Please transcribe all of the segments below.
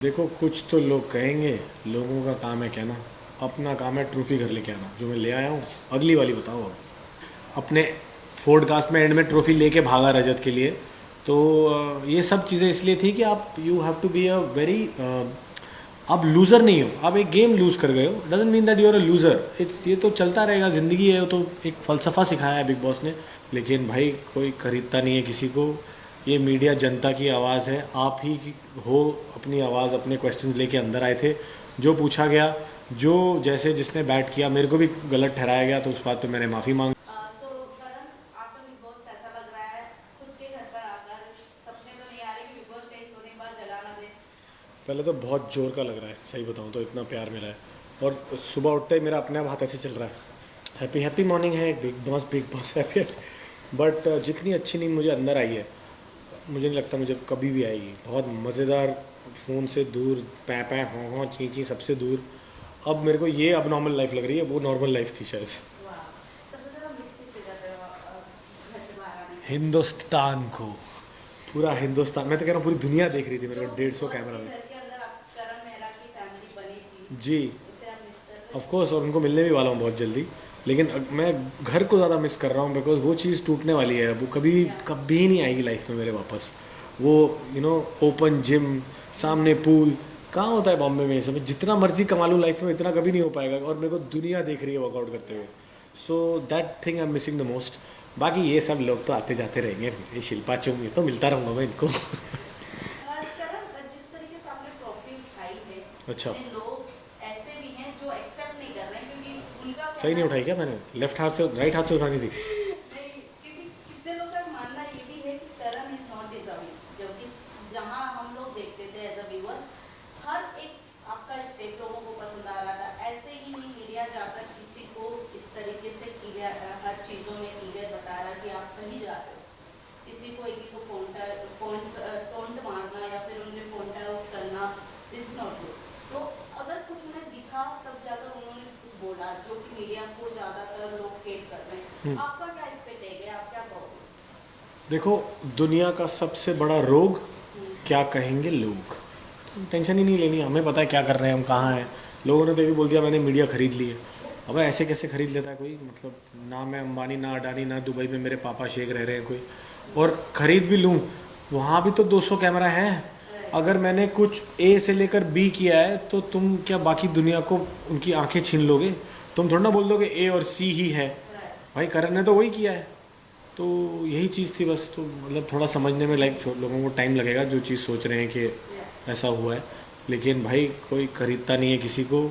देखो, कुछ तो लोग कहेंगे, लोगों का काम है कहना। अपना काम है ट्रॉफी घर लेके आना, जो मैं ले आया हूँ। अगली वाली बताओ अब। अपने पॉडकास्ट में एंड में ट्रॉफी लेके भागा रजत के लिए। तो ये सब चीज़ें इसलिए थी कि आप you have to be a very, आप लूज़र नहीं हो। आप एक गेम लूज़ कर गए हो, doesn't mean that you are a loser. It's ये तो चलता रहेगा, ज़िंदगी है। वो तो एक फ़लसफ़ा सिखाया है बिग बॉस ने। लेकिन भाई कोई खरीदता नहीं है किसी को। ये मीडिया जनता की आवाज़ है। आप ही हो अपनी आवाज़, अपने क्वेश्चंस लेके अंदर आए थे। जो पूछा गया, जो जैसे जिसने बैट किया, मेरे को भी गलत ठहराया गया, तो उस बात पे मैंने माफ़ी मांगी। सो करण, आपका बिग बॉस कैसा लग रहा है? खुद के घर पर आकर सपने तो नहीं आ रहे कि बिग बॉस कहीं सोने के बाद जला ना दे? पहले तो बहुत जोर का लग रहा है, सही बताऊँ तो। इतना प्यार मिला है। और सुबह उठते ही मेरा अपने आप हाथ ऐसे चल रहा है। हैप्पी हैप्पी मॉर्निंग है, बिग बॉस हैप्पी। बट जितनी अच्छी नींद मुझे अंदर आई है, मुझे नहीं लगता मुझे कभी भी आएगी। बहुत मज़ेदार, फ़ोन से दूर, पै पै हों हों ची ची सबसे दूर। अब मेरे को ये अब नॉर्मल लाइफ लग रही है, वो नॉर्मल लाइफ थी शायद। वाह, सबसे ज़्यादा मिस किससे कर रहे हो घर से बाहर आने के बाद? हिंदुस्तान को, पूरा हिंदुस्तान। मैं तो कह रहा हूँ पूरी दुनिया देख रही थी मेरे जो को, बिग 150 बॉस कैमरा के में। घर के अंदर आप करण मेहरा की फैमिली बनी थी, जी, उसे आप मिस कर रहे ऑफ कोर्स। और उनको मिलने भी वाला हूँ बहुत जल्दी। लेकिन मैं घर को ज़्यादा मिस कर रहा हूँ, बिकॉज वो चीज़ टूटने वाली है। वो कभी हो? कभी नहीं आएगी लाइफ में मेरे वापस। वो ओपन जिम, सामने पूल, कहाँ होता है बॉम्बे में ये सब। जितना मर्जी कमा लूँ लाइफ में, इतना कभी नहीं हो पाएगा। और मेरे को दुनिया देख रही है वर्कआउट करते हुए। So that thing I am missing the most. बाकी ये सब लोग तो आते जाते रहेंगे। ये शिल्पा चुम, ये तो मिलता रहूँगा मैं इनको। करण, जिस तरीके से आपने ट्रॉफी उठाई है, अच्छा, कितने लोग ऐसे भी हैं जो एक्सेप्ट नहीं कर रहे हैं, क्योंकि उनका सही कहना नहीं है उठाई क्या मैंने? लेफ्ट हाथ से, राइट हाथ से उठानी थी। नहीं, क्योंकि कितने लोग का मानना ये भी है कि करण इज नॉट डिजर्विंग, जबकि जहां हम लोग देखते थे एज अ व्यूअर, हर एक आपका स्टेप लोगों को पसंद आ रहा था। ऐसे ही नहीं मीडिया जाकर किसी को इस तरीके से हर चीज़ों में क्लियर बता रहा कि आप सही जा रहे हो। किसी को एक को टोंट मारना या फिर उन्हें पॉइंट आउट करना इज नॉट गुड। तो अगर कुछ उन्हें दिखा तब जाकर उन्होंने कुछ बोला, जो कि मीडिया को ज़्यादातर लोग हेट कर रहे हैं। आपका क्या इस पे टेक है? आप क्या कहोगे? देखो, दुनिया का सबसे बड़ा रोग, क्या कहेंगे लोग। टेंशन ही नहीं लेनी, हमें पता है क्या कर रहे हैं हम, कहाँ हैं। लोगों ने तो ये भी बोल दिया मैंने मीडिया खरीद ली है। अब ऐसे कैसे खरीद लेता है कोई? मतलब ना मैं अंबानी, ना अडानी, ना दुबई में मेरे पापा शेख रह रहे हैं कोई। और ख़रीद भी लूँ, वहाँ भी तो 200 कैमरा हैं। अगर मैंने कुछ ए से लेकर बी किया है, तो तुम क्या बाकी दुनिया को उनकी आंखें छीन लोगे? तुम थोड़ा ना बोल दोगे ए और सी ही है। भाई करण ने तो वही किया है। तो यही चीज़ थी बस। तो मतलब थोड़ा समझने में लाइक लोगों को टाइम लगेगा, जो चीज़ सोच रहे हैं कि ऐसा हुआ है। लेकिन भाई कोई खरीदता नहीं है किसी को।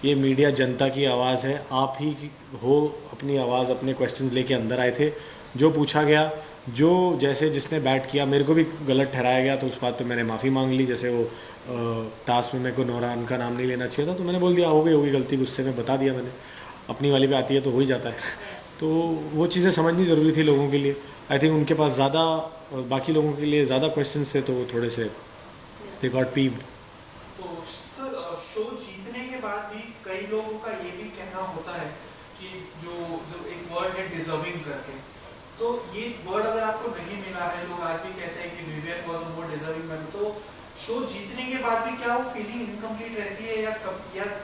ये मीडिया जनता की आवाज़ है। आप ही हो अपनी आवाज़, अपने क्वेश्चंस लेके अंदर आए थे। जो पूछा गया, जो जैसे जिसने बैट किया, मेरे को भी गलत ठहराया गया, तो उस बात पे मैंने माफ़ी मांग ली। जैसे वो टास्क में मेरे को नौरान का नाम नहीं लेना चाहिए था, तो मैंने बोल दिया हो गई होगी गलती, गुस्से में बता दिया मैंने। अपनी वाली पे आती है तो हो ही जाता है। तो वो चीज़ें समझनी ज़रूरी थी लोगों के लिए। आई थिंक उनके पास ज़्यादा, बाकी लोगों के लिए ज़्यादा क्वेश्चंस थे, तो वो थोड़े से दे गॉट पीव्ड। तो सर, शो जीतने के बाद भी कई लोगों का ये भी कहना होता है कि जो जो एक वर्ड है डिजर्विंग करके, तो ये वर्ड अगर आपको नहीं मिला है, लोग आज भी कहते हैं कि Vivian was more deserving man, तो शो जीतने के बाद भी क्या वो फीलिंग इनकम्प्लीट रहती है, या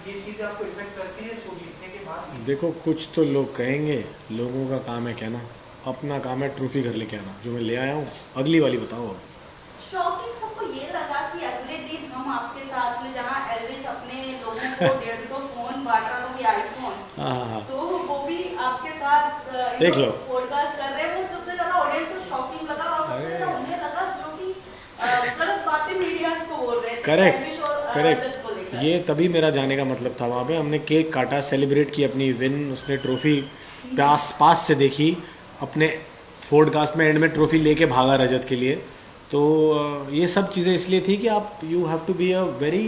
ये चीज़ आपको इफेक्ट करती है शो जीतने के बाद भी? देखो, कुछ तो लोग कहेंगे, लोगों का काम है कहना। अपना काम है ट्रॉफी घर लेके आना, जो मैं ले आया हूँ। अगली वाली बताओ अब। शॉकिंग सबको ये लगा कि अगले दिन हम आपके साथ में, जहां एल्विस अपने लोगों को 150 फोन बांट रहा था, भी आईफोन, हाँ हाँ हाँ, सो वो भी आपके साथ देख लो। पॉडकास्ट कर रहे हैं। वो सबसे ज्यादा ऑडियंस को शॉकिंग लगा, और सबसे अरे ज्यादा उन्हें लगा जो कि गलत बातें मीडिया को बोल रहे थे करेक्ट, एल्विस और रजत को करेक्ट। लेकर। ये तभी मेरा जाने का मतलब था। वहाँ पे हमने केक काटा, सेलिब्रेट की अपनी विन। उसने ट्रॉफी पास पास से देखी। अपने पॉडकास्ट में एंड में ट्रॉफी लेके भागा रजत के लिए। तो ये सब चीज़ें इसलिए थी कि आप you have to be a very,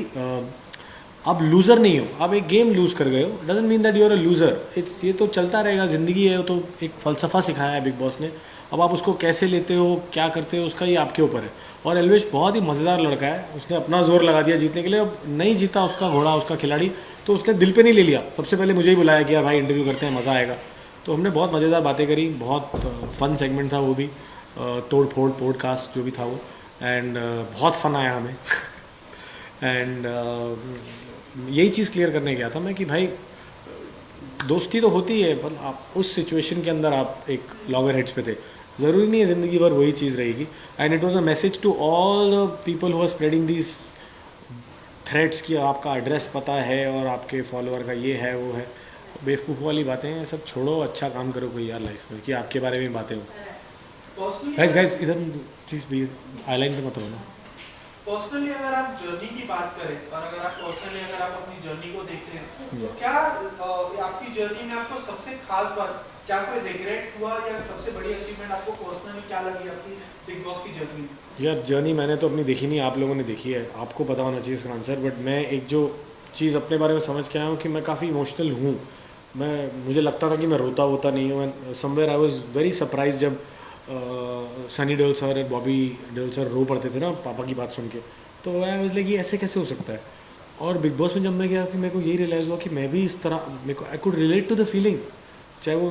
आप लूज़र नहीं हो। आप एक गेम लूज़ कर गए हो, doesn't mean that you are a loser. It's ये तो चलता रहेगा, ज़िंदगी है। वो तो एक फ़लसफ़ा सिखाया है बिग बॉस ने। अब आप उसको कैसे लेते हो, क्या करते हो, उसका ये आपके ऊपर है। और एल्विश बहुत ही मज़ेदार लड़का है। उसने अपना जोर लगा दिया जीतने के लिए। अब नहीं जीता उसका घोड़ा, उसका खिलाड़ी, तो उसने दिल पे नहीं ले लिया। सबसे पहले मुझे ही बुलाया कि यार भाई इंटरव्यू करते हैं, मज़ा आएगा। तो हमने बहुत मज़ेदार बातें करी। बहुत फ़न सेगमेंट था वो भी, तोड़ फोड़ पॉडकास्ट जो भी था वो। एंड बहुत फ़न आया हमें। एंड यही चीज़ क्लियर करने गया था मैं कि भाई दोस्ती तो होती है, पर आप उस सिचुएशन के अंदर आप एक लॉगर हेड्स पे थे, ज़रूरी नहीं है ज़िंदगी भर वही चीज़ रहेगी. And it was a message to all the people who are spreading these threads कि आपका एड्रेस पता है और आपके फॉलोअर का ये है वो है. बेवकूफ़ वाली बातें हैं, सब छोड़ो, अच्छा काम करो कोई यार लाइफ में कि आपके बारे में बातें हो. गाइस इधर प्लीज़ भी आईलाइन पे मत हो ना. पर्सनली अगर आप जर्नी की बात करें और अगर आप पर्सनली अगर आप अपनी जर्नी को देखते हैं तो क्या आपकी जर्नी में आपको सबसे खास बात क्या, कोई रिग्रेट हुआ या सबसे बड़ी अचीवमेंट आपको पर्सनली क्या लगी आपकी बिग बॉस की जर्नी में? यार जर्नी मैंने तो अपनी देखी नहीं, आप लोगों ने देखी है, आपको पता होना चाहिए इसका आंसर. बट मैं एक जो चीज़ अपने बारे में समझ के आया हूँ कि मैं काफ़ी इमोशनल हूँ. मुझे लगता था कि मैं रोता होता नहीं हूँ. Somewhere I was very surprise जब सनी देओल सर और बॉबी देओल सर रो पड़ते थे ना पापा की बात सुन के, तो आई वाज लाइक ये ऐसे कैसे हो सकता है. और बिग बॉस में जब मैं गया कि मेरे को यही रियलाइज़ हुआ कि मैं भी इस तरह, मेरे को I could relate to the feeling, चाहे वो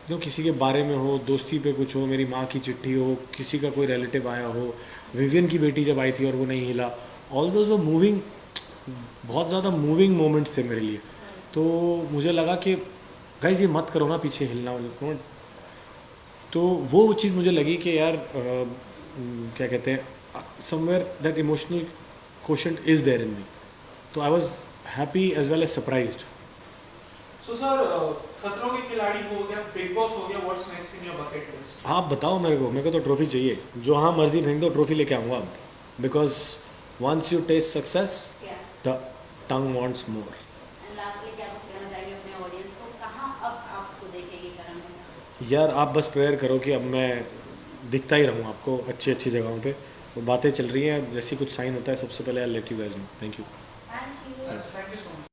जो किसी के बारे में हो, दोस्ती पे कुछ हो, मेरी माँ की चिट्ठी हो, किसी का कोई रिलेटिव आया हो, विवियन की बेटी जब आई थी और वो नहीं हिला, ऑल दोज वो मूविंग, बहुत ज़्यादा मूविंग मोमेंट्स थे मेरे लिए. तो मुझे लगा कि गाइस ये मत करो ना पीछे हिलना. तो वो चीज़ मुझे लगी कि यार क्या कहते हैं, somewhere that emotional quotient is there in me. तो I was happy as well as surprised. So sir Khatron Ke Khiladi हो गया, बिग बॉस हो गया, what's next in your bucket list? आप बताओ मेरे को तो ट्रॉफी चाहिए. जो हाँ मर्जी फेंक दो, ट्रॉफी लेके आऊँगा अब. Because once you taste success the tongue wants more. यार आप बस प्रेयर करो कि अब मैं दिखता ही रहूँ आपको अच्छी अच्छी जगहों पे. वो बातें चल रही हैं, जैसी कुछ साइन होता है सबसे पहले I let you guys know. Thank you. Thank you so much.